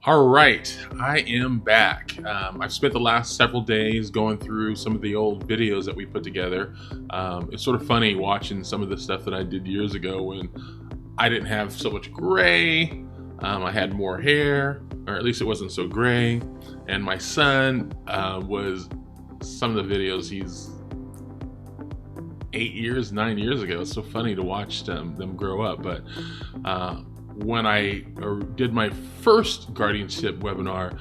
All right, I am back. I've spent the last several days going through some of the old videos that we put together. It's sort of funny watching some of the stuff that I did years ago when I didn't have so much gray. I had more hair, or at least it wasn't so gray. And my son was, some of the videos, he's 9 years ago. It's so funny to watch them grow up. But when I did my first guardianship webinar,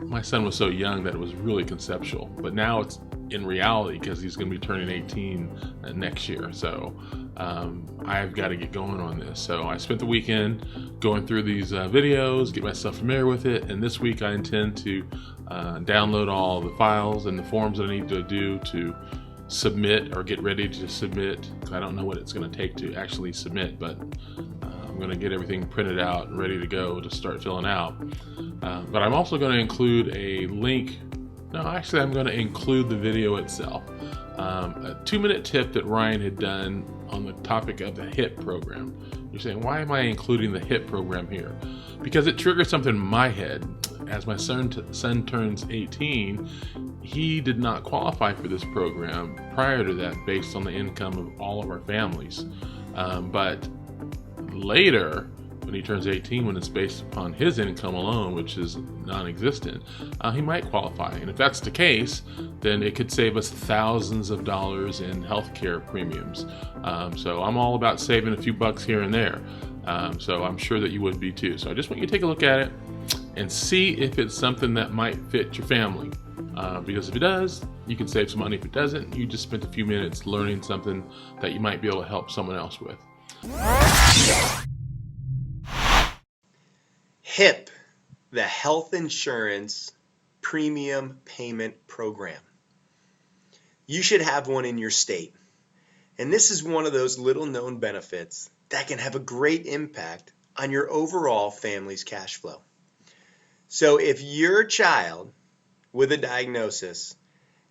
my son was so young that it was really conceptual. But now it's in reality because he's going to be turning 18 next year. So I've got to get going on this. So I spent the weekend going through these videos, get myself familiar with it. And this week I intend to download all the files and the forms that I need to do to submit or get ready to submit. I don't know what it's going to take to actually submit, but I'm going to get everything printed out and ready to go to start filling out. But I'm also going to include a link. No, actually, I'm going to include the video itself. A 2-minute tip that Ryan had done on the topic of the HIP program. You're saying, why am I including the HIP program here? Because it triggered something in my head. As my son turns 18, he did not qualify for this program prior to that based on the income of all of our families. But later, when he turns 18, when it's based upon his income alone, which is non-existent, he might qualify. And if that's the case, then it could save us thousands of dollars in healthcare premiums. So I'm all about saving a few bucks here and there. So I'm sure that you would be too. So I just want you to take a look at it and see if it's something that might fit your family. Because if it does, you can save some money. If it doesn't, you just spent a few minutes learning something that you might be able to help someone else with. HIP, the Health Insurance Premium Payment Program. You should have one in your state. And this is one of those little known benefits that can have a great impact on your overall family's cash flow. So if your child with a diagnosis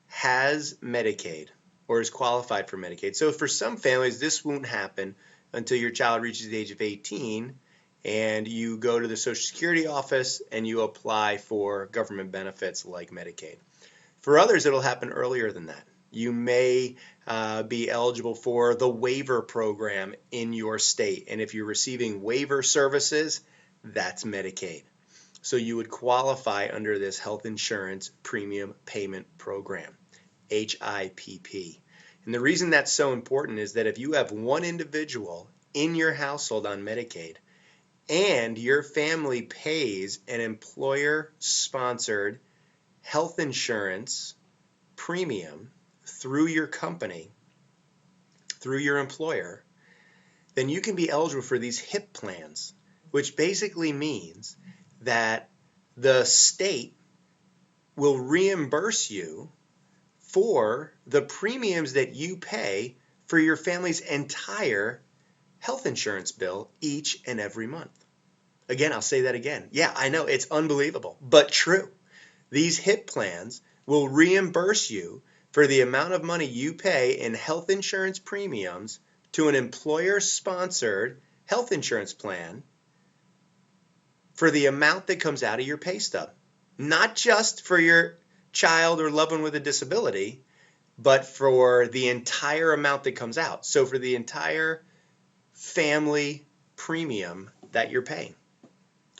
has Medicaid or is qualified for Medicaid, so for some families this won't happen until your child reaches the age of 18 and you go to the Social Security office and you apply for government benefits like Medicaid. For others, it'll happen earlier than that. You may be eligible for the waiver program in your state. And if you're receiving waiver services, that's Medicaid. So you would qualify under this Health Insurance Premium Payment Program, HIPP. And the reason that's so important is that if you have one individual in your household on Medicaid, and your family pays an employer-sponsored health insurance premium through your company, through your employer, then you can be eligible for these HIP plans, which basically means that the state will reimburse you for the premiums that you pay for your family's entire health insurance bill each and every month. Again, I'll say that again. Yeah, I know it's unbelievable, but true. These HIP plans will reimburse you for the amount of money you pay in health insurance premiums to an employer-sponsored health insurance plan for the amount that comes out of your pay stub. Not just for your child or loved one with a disability, but for the entire amount that comes out. So for the entire family premium that you're paying.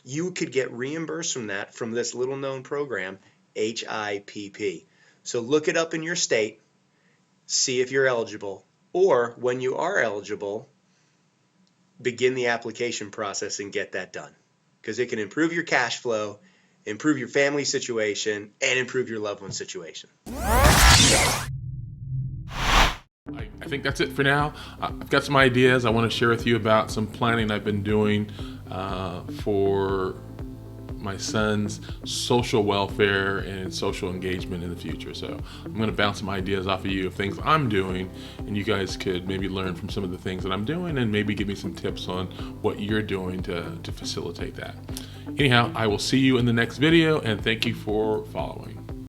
You could get reimbursed from that from this little known program, HIPP. So look it up in your state, see if you're eligible, or when you are eligible, begin the application process and get that done. Because it can improve your cash flow, improve your family situation, and improve your loved one's situation. I think that's it for now. I've got some ideas I want to share with you about some planning I've been doing for my son's social welfare and social engagement in the future. So I'm going to bounce some ideas off of you of things I'm doing, and you guys could maybe learn from some of the things that I'm doing and maybe give me some tips on what you're doing to facilitate that. Anyhow, I will see you in the next video, and thank you for following.